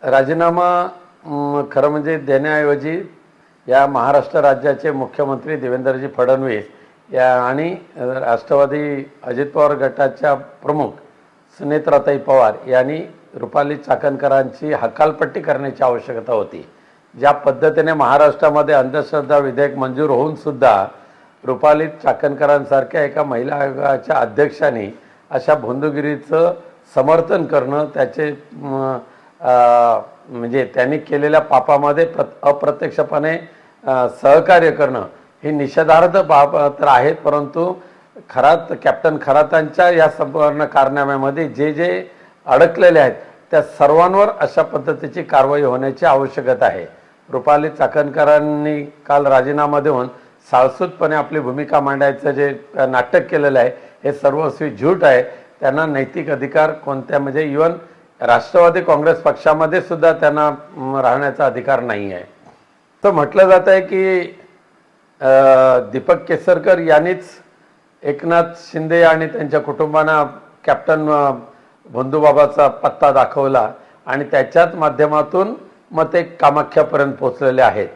राजीनामा खरं म्हणजे देण्याऐवजी या महाराष्ट्र राज्याचे मुख्यमंत्री देवेंद्रजी फडणवीस या आणि राष्ट्रवादी अजित पवार गटाच्या प्रमुख सुनेत्राताई पवार यांनी रुपाली चाकणकरांची हकालपट्टी करण्याची आवश्यकता होती। ज्या पद्धतीने महाराष्ट्रामध्ये अंधश्रद्धा विधेयक मंजूर होऊन सुद्धा रुपाली चाकणकरांसारख्या एका महिला आयोगाच्या अध्यक्षांनी अशा भोंदूगिरीचं समर्थन करणं, त्याचे म्हणजे त्यांनी केलेल्या पापामध्ये अप्रत्यक्षपणे सहकार्य करणं हे निषेधार्ह बाब तर आहेत, परंतु कॅप्टन खरातांच्या या संपूर्ण कारनाम्यामध्ये जे जे अडकलेले आहेत त्या सर्वांवर अशा पद्धतीची कारवाई होण्याची आवश्यकता आहे। रुपाली चाकणकरांनी काल राजीनामा देऊन साळसूतपणे आपली भूमिका मांडायचं जे नाटक केलेलं आहे हे सर्वस्वी झूट आहे। त्यांना नैतिक अधिकार कोणत्या म्हणजे इवन राष्ट्रवादी काँग्रेस पक्षामध्ये सुद्धा त्यांना राहण्याचा अधिकार नाही आहे। तर म्हटलं जात आहे की दीपक केसरकर यांनीच एकनाथ शिंदे आणि त्यांच्या कुटुंबांना कॅप्टन भोंदूबाबाचा पत्ता दाखवला आणि त्याच्याच माध्यमातून मग ते कामाख्यापर्यंत पोहोचलेले आहेत।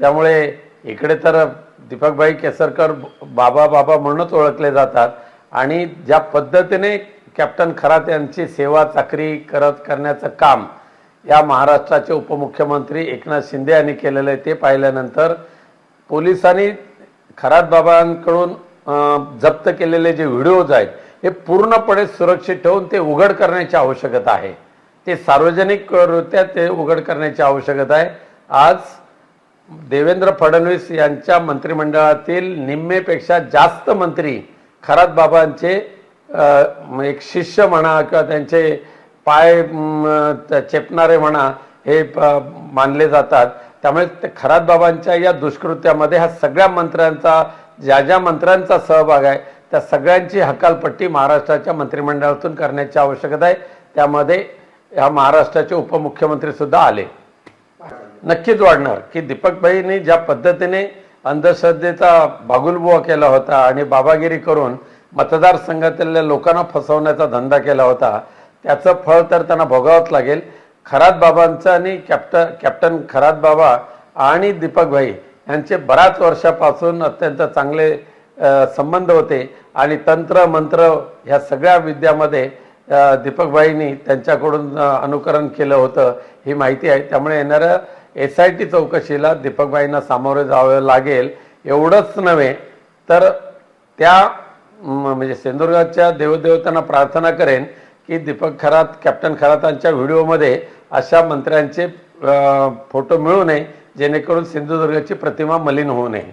त्यामुळे इकडे तर दीपकभाई केसरकर बाबा बाबा म्हणूनच ओळखले जातात आणि ज्या पद्धतीने कॅप्टन खरात यांची सेवा चाकरी करण्याचं काम या महाराष्ट्राचे उपमुख्यमंत्री एकनाथ शिंदे यांनी केलेलं आहे ते पाहिल्यानंतर पोलिसांनी खरात बाबांकडून जप्त केलेले जे व्हिडिओज आहेत हे पूर्णपणे सुरक्षित ठेवून ते उघड करण्याची आवश्यकता आहे। ते सार्वजनिकरित्या ते उघड करण्याची आवश्यकता आहे। आज देवेंद्र फडणवीस यांच्या मंत्रिमंडळातील निम्मेपेक्षा जास्त मंत्री खरात बाबांचे एक शिष्य म्हणा किंवा त्यांचे पाय चेपणारे म्हणा हे मानले जातात। त्यामुळे ते खरात बाबांच्या या दुष्कृत्यामध्ये ह्या सगळ्या मंत्र्यांचा ज्या मंत्र्यांचा सहभाग आहे त्या सगळ्यांची हकालपट्टी महाराष्ट्राच्या मंत्रिमंडळातून करण्याची आवश्यकता आहे। त्यामध्ये ह्या महाराष्ट्राचे उपमुख्यमंत्री सुद्धा आले नक्कीच वाढणार की दीपकभाईंनी ज्या पद्धतीने अंधश्रद्धेचा बागुलबुवा केला होता आणि बाबागिरी करून मतदारसंघातल्या लोकांना फसवण्याचा धंदा केला होता त्याचं फळ तर त्यांना भोगावंच लागेल। खरात बाबांचं आणि कॅप्टन खरात बाबा आणि दीपकभाई यांचे बऱ्याच वर्षापासून अत्यंत चांगले संबंध होते आणि तंत्र मंत्र ह्या सगळ्या विद्यामध्ये दीपकभाईंनी त्यांच्याकडून अनुकरण केलं होतं ही माहिती आहे। त्यामुळे येणाऱ्या SIT चौकशीला दीपकभाईंना सामोरे जावं लागेल। एवढंच नव्हे तर त्या म्हणजे सिंधुदुर्गाच्या देवदेवतांना प्रार्थना करेन की दीपक खरात कॅप्टन खरातांच्या व्हिडिओमध्ये अशा मंत्र्यांचे फोटो मिळू नये जेणेकरून सिंधुदुर्गाची प्रतिमा मलिन होऊ नये।